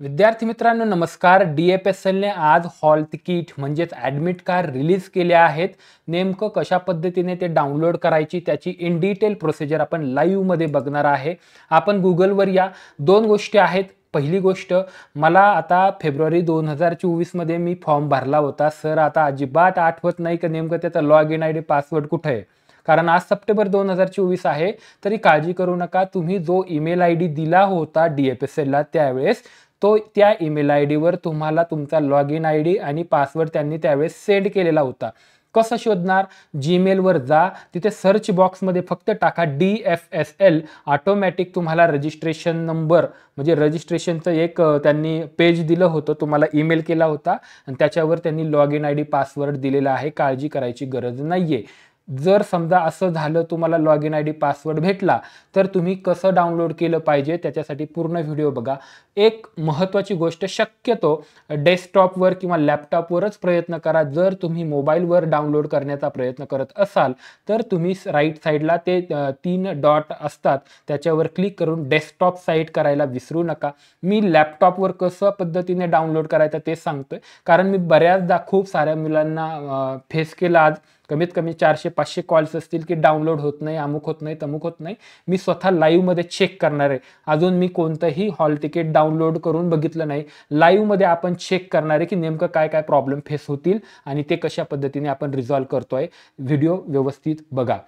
विद्यार्थी मित्रांनो नमस्कार. DFSLने आज हॉल तिकीट म्हणजेच ॲडमिट कार्ड रिलीज केले आहेत. नेमकं कशा पद्धतीने ते डाउनलोड करायची त्याची इन डिटेल प्रोसिजर आपण लाईव्हमध्ये बघणार आहे. आपण Googleवर या. दोन गोष्टी आहेत. पहिली गोष्ट, मला आता फेब्रुवारी 2024 मध्ये मी फॉर्म भरला होता. सर आता अजिबात आठवत नाही की नेमकं त्याचा लॉग इन ID पासवर्ड कुठे आहे. कारण आज सप्टेंबर 2024 आहे. तरी काळजी करू नका. तुम्ही जो ईमेल ID दिला होता DFSLला त्यावेळेस तो त्या ईमेल आयडीवर तुम्हाला तुमचा लॉग इन ID आणि पासवर्ड त्यांनी त्यावेळेस सेंड केलेला होता. कसं शोधणार? जीमेलवर जा, तिथे सर्च बॉक्समध्ये फक्त टाका DFSL. ऑटोमॅटिक तुम्हाला रजिस्ट्रेशन नंबर म्हणजे रजिस्ट्रेशनचं एक त्यांनी पेज दिलं होतं, तुम्हाला ईमेल केला होता आणि त्याच्यावर त्यांनी लॉग इन ID पासवर्ड दिलेला आहे. काळजी करायची गरज नाहीये. जर समजा असं झालं तुम्हाला लॉग इन ID पासवर्ड भेटला तर तुम्ही कसं डाउनलोड केलं पाहिजे त्याच्यासाठी पूर्ण व्हिडिओ बघा. एक महत्त्वाची गोष्ट, शक्यतो डेस्कटॉपवर किंवा लॅपटॉपवरच प्रयत्न करा. जर तुम्ही मोबाईलवर डाउनलोड करण्याचा प्रयत्न करत असाल तर तुम्ही राईट साईडला ते 3 डॉट असतात त्याच्यावर क्लिक करून डेस्कटॉप साईट करायला विसरू नका. मी लॅपटॉपवर कसं पद्धतीने डाउनलोड करायचं ते सांगतोय, कारण मी बऱ्याचदा खूप साऱ्या मुलांना फेस केला. आज कमीत कमी 400-500 कॉल्स असतील की डाउनलोड होत नाही, अमुक होत नाही, तमुक होत नाही. मी स्वतः लाईव्हमध्ये चेक करणार आहे. अजून मी कोणतंही हॉल तिकीट डाउनलोड करून बघितलं नाही. लाईव्हमध्ये आपण चेक करणार आहे की नेमकं काय काय प्रॉब्लेम फेस होतील आणि ते कशा पद्धतीने आपण रिझॉल्व्ह करतोय. व्हिडिओ व्यवस्थित बघा.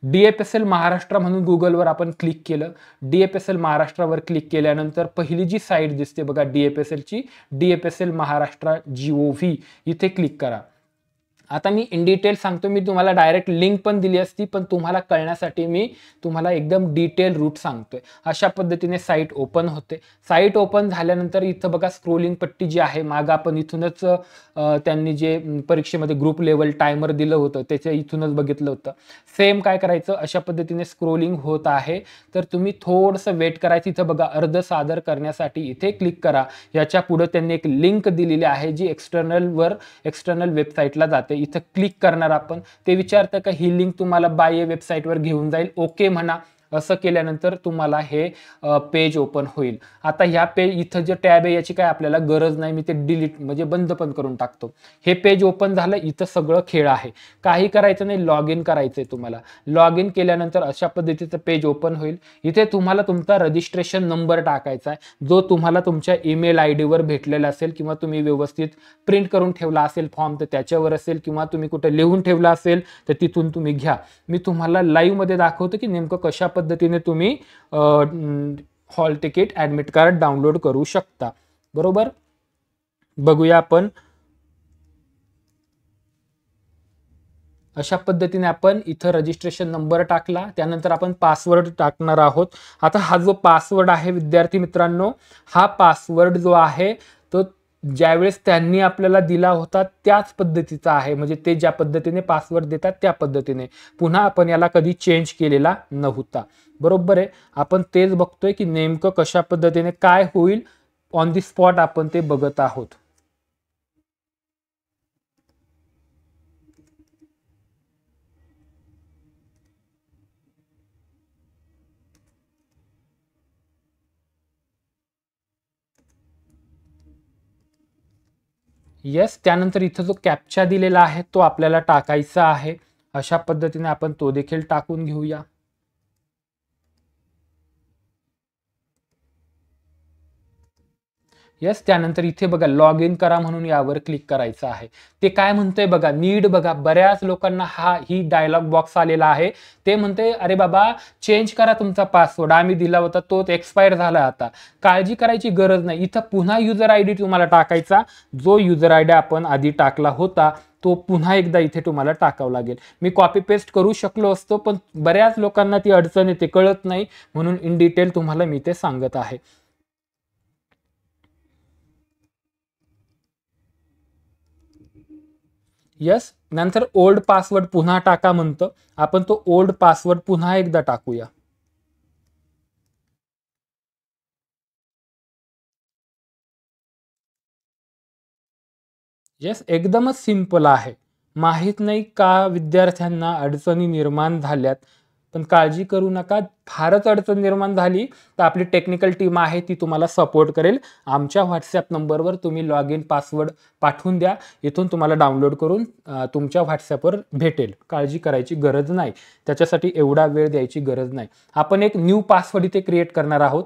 DFSL महाराष्ट्र म्हणून Googleवर आपण क्लिक केलं. DFSL महाराष्ट्रावर क्लिक केल्यानंतर पहिली जी साईट दिसते बघा DFSLची, DFSL महाराष्ट्र GOV, इथे क्लिक करा. आता मी इन डिटेल सांगतो. मी तुम्हाला डायरेक्ट लिंक पण दिली असती, पण तुम्हाला कळण्यासाठी मी तुम्हाला एकदम डिटेल रूट सांगतोय. अशा पद्धतीने साईट ओपन होते. साईट ओपन झाल्यानंतर इथं बघा स्क्रोलिंग पट्टी जी आहे, मागं आपण इथूनच त्यांनी जे परीक्षेमध्ये ग्रुप लेवल टायमर दिलं होतं त्याच्या इथूनच बघितलं होतं. सेम काय करायचं, अशा पद्धतीने स्क्रोलिंग होत आहे तर तुम्ही थोडंसं वेट करायचं. इथं बघा अर्ज सादर करण्यासाठी इथे क्लिक करा. याच्या पुढे त्यांनी एक लिंक दिलेली आहे जी एक्सटर्नल वेबसाईटला जाते. इथं क्लिक करणार आपण. ते विचारतं का ही लिंक तुम्हाला बाह्य वेबसाईटवर घेऊन जाईल, ओके म्हणा. असं केल्यानंतर तुम्हाला हे पेज ओपन होईल. आता ह्या पेज इथं जे टॅब आहे याची काय आपल्याला गरज नाही, मी ते डिलीट म्हणजे बंद पण करून टाकतो. हे पेज ओपन झालं. इथं सगळं खेळ आहे, काही करायचं नाही, लॉग इन करायचंय तुम्हाला. लॉग इन केल्यानंतर अशा पद्धतीचं पेज ओपन होईल. इथे तुम्हाला तुमचा रजिस्ट्रेशन नंबर टाकायचा आहे, जो तुम्हाला तुमच्या ईमेल आयडीवर भेटलेला असेल किंवा तुम्ही व्यवस्थित प्रिंट करून ठेवला असेल फॉर्म तर त्याच्यावर असेल, किंवा तुम्ही कुठे लिहून ठेवला असेल तर तिथून तुम्ही घ्या. मी तुम्हाला लाईव्हमध्ये दाखवतो की नेमकं कशा पद्धतीने तुम्ही hall ticket admit card download करू शकता. बरोबर, बघूया आपण. अशा पद्धतीने आपण इथं रजिस्ट्रेशन नंबर टाकला, त्यानंतर आपण पासवर्ड टाकणार आहोत. आता हा जो पासवर्ड आहे विद्यार्थी मित्रांनो, हा पासवर्ड जो आहे तो ज्यावेळेस त्यांनी आपल्याला दिला होता त्याच पद्धतीचा आहे. म्हणजे ते ज्या पद्धतीने पासवर्ड देतात त्या पद्धतीने. पुन्हा आपण याला कधी चेंज केलेला नव्हता. बरोबर आहे. आपण तेच बघतोय की नेमकं कशा पद्धतीने काय होईल, ऑन दी स्पॉट आपण ते बघत आहोत. येस, त्यानंतर इथं जो कॅप्चा दिलेला आहे तो आपल्याला टाकायचा आहे. अशा पद्धतीने आपण तो देखील टाकून घेऊया. येस, त्यानंतर इथे बघा लॉग इन करा म्हणून यावर क्लिक करायचं आहे. ते काय म्हणतंय बघा, नीड बघा, बऱ्याच लोकांना ही डायलॉग बॉक्स आलेला आहे. ते म्हणते अरे बाबा चेंज करा तुमचा पासवर्ड, आम्ही दिला होता तोच एक्सपायर झाला. आता काळजी करायची गरज नाही. इथं पुन्हा युजर आयडी तुम्हाला टाकायचा. जो युजर आयडी आपण आधी टाकला होता तो पुन्हा एकदा इथे तुम्हाला टाकावा लागेल. मी कॉपी पेस्ट करू शकलो असतो, पण बऱ्याच लोकांना ती अडचण येते, कळत नाही, म्हणून इन डिटेल तुम्हाला मी ते सांगत आहे. यस, नंतर ओल्ड पासवर्ड पुन्हा टाका म्हणतं. आपण तो ओल्ड पासवर्ड पुन्हा एकदा टाकूया. येस, एकदमच सिंपल आहे. माहित नाही का विद्यार्थ्यांना अडचणी निर्माण झाल्यात. पण काळजी करू नका, फारच अडचण निर्माण झाली तर आपली टेक्निकल टीम आहे ती तुम्हाला सपोर्ट करेल. आमच्या व्हॉट्सॲप नंबरवर तुम्ही लॉग इन पासवर्ड पाठवून द्या, इथून तुम्हाला डाउनलोड करून तुमच्या व्हॉट्सॲपवर भेटेल. काळजी करायची गरज नाही, त्याच्यासाठी एवढा वेळ द्यायची गरज नाही. आपण एक न्यू पासवर्ड इथे क्रिएट करणार आहोत.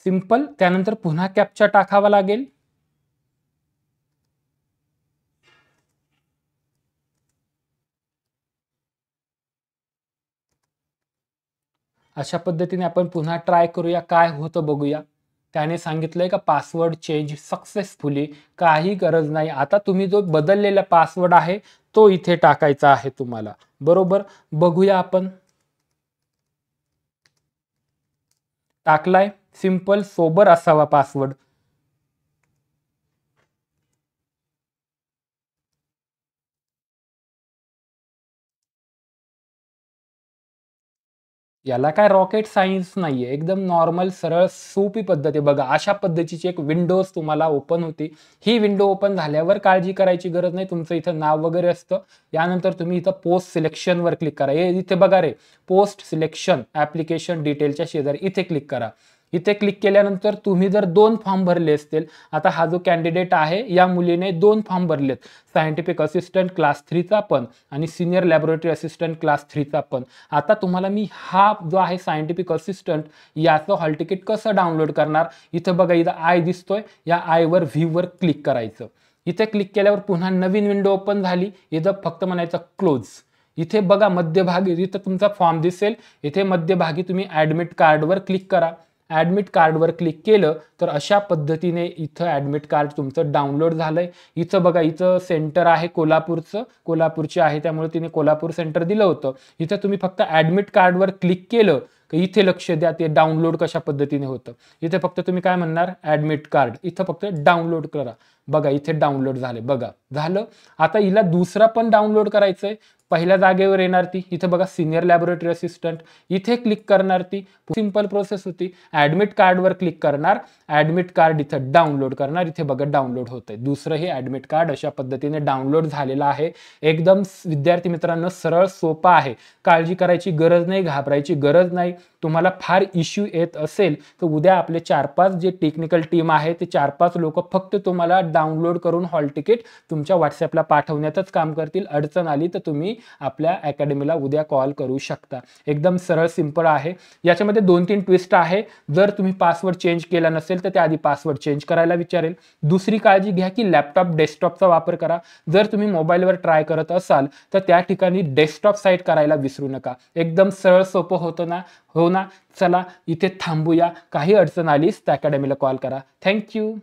सिंपल. त्यानंतर पुन्हा कॅप्चा टाकावा लागेल. अशा पद्धतीने आपण पुन्हा ट्राय करूया, काय होतं बघूया. त्याने सांगितलंय का पासवर्ड चेंज सक्सेसफुली. काही गरज नाही, आता तुम्ही जो बदललेला पासवर्ड आहे तो इथे टाकायचा आहे तुम्हाला. बरोबर, बघूया आपण. टाकलाय. सिंपल सोबर असावा पासवर्ड. याला काय रॉकेट सायन्स नाहीये, एकदम नॉर्मल सरळ सोपी पद्धत आहे. बघा, अशा पद्धतीची एक विंडोज तुम्हाला ओपन होती. ही विंडो ओपन झाल्यावर काळजी करायची गरज नाही, तुमचं इथं नाव वगैरे असतं. यानंतर तुम्ही इथं पोस्ट सिलेक्शनवर क्लिक करा. हे इथे बघा रे, पोस्ट सिलेक्शन ऍप्लिकेशन डिटेलच्या शेजारी इथे क्लिक करा. इथे क्लिक केल्यानंतर तुम्ही जर 2 फॉर्म भरले असतील, आता हा जो कॅन्डिडेट आहे या मुलीने 2 फॉर्म भरलेत, सायंटिफिक असिस्टंट क्लास 3चा पण आणि सिनियर लॅबोरेटरी असिस्टंट क्लास 3चा पण. आता तुम्हाला मी हा जो आहे सायंटिफिक असिस्टंट याचं हॉल तिकीट कसं डाउनलोड करणार, इथं बघा, इथं आय दिसतोय, या आयवर व्ह्यूवर क्लिक करायचं. इथे क्लिक केल्यावर पुन्हा नवीन विंडो ओपन झाली. इथं फक्त म्हणायचं क्लोज. इथे बघा मध्यभागी इथं तुमचा फॉर्म दिसेल, इथे मध्यभागी तुम्ही ऍडमिट कार्डवर क्लिक करा. ऍडमिट कार्डवर क्लिक केलं तर अशा पद्धतीने इथं ऍडमिट कार्ड तुमचं डाउनलोड झालंय. इथं बघा, इथं सेंटर आहे कोल्हापूरचं, कोल्हापूरचे आहे त्यामुळे तिने कोल्हापूर सेंटर दिलं होतं. इथं तुम्ही फक्त ऍडमिट कार्डवर क्लिक केलं की इथे लक्ष द्या ते डाउनलोड कशा पद्धतीने होतं. इथे फक्त तुम्ही काय म्हणणार, ऍडमिट कार्ड, इथं फक्त डाउनलोड करा. बघा इथे डाउनलोड झाले, बघा झालं. आता हिला दुसरा पण डाउनलोड करायचंय. पहिल्या जागेवर येणार ती, इथे बघा सिनियर लॅबोरेटरी असिस्टंट, इथे क्लिक करणार ती. सिंपल प्रोसेस होती. ऍडमिट कार्डवर क्लिक करणार, ऍडमिट कार्ड इथं डाउनलोड करणार, इथे बघा डाउनलोड होतंय. दुसरंही ऍडमिट कार्ड अशा पद्धतीने डाउनलोड झालेलं आहे. एकदम विद्यार्थी मित्रांनो सरळ सोपा आहे. काळजी करायची गरज नाही, घाबरायची गरज नाही. तुम्हाला फार इश्यू येत असेल तर उद्या आपले 4-5 जे टेक्निकल टीम आहे ते 4-5 लोक फक्त तुम्हाला डाउनलोड करून हॉल तिकीट तुमच्या व्हॉट्सॲपला पाठवण्यातच काम करतील. अडचण आली तर तुम्ही आपल्या अकॅडमीला उद्या कॉल करू शकता. एकदम सरळ सिंपल आहे. याच्यामध्ये 2-3 ट्विस्ट आहे. जर तुम्ही पासवर्ड चेंज केला नसेल तर त्याआधी पासवर्ड चेंज करायला विचारेल. दुसरी काळजी घ्या की लॅपटॉप डेस्कटॉपचा वापर करा. जर तुम्ही मोबाईलवर ट्राय करत असाल तर त्या ठिकाणी डेस्कटॉप साईट करायला विसरू नका. एकदम सरळ सोपं होतं ना, हो ना. चला इथे थांबूया. काही अडचण आलीच त्या अकॅडमीला कॉल करा. थँक्यू.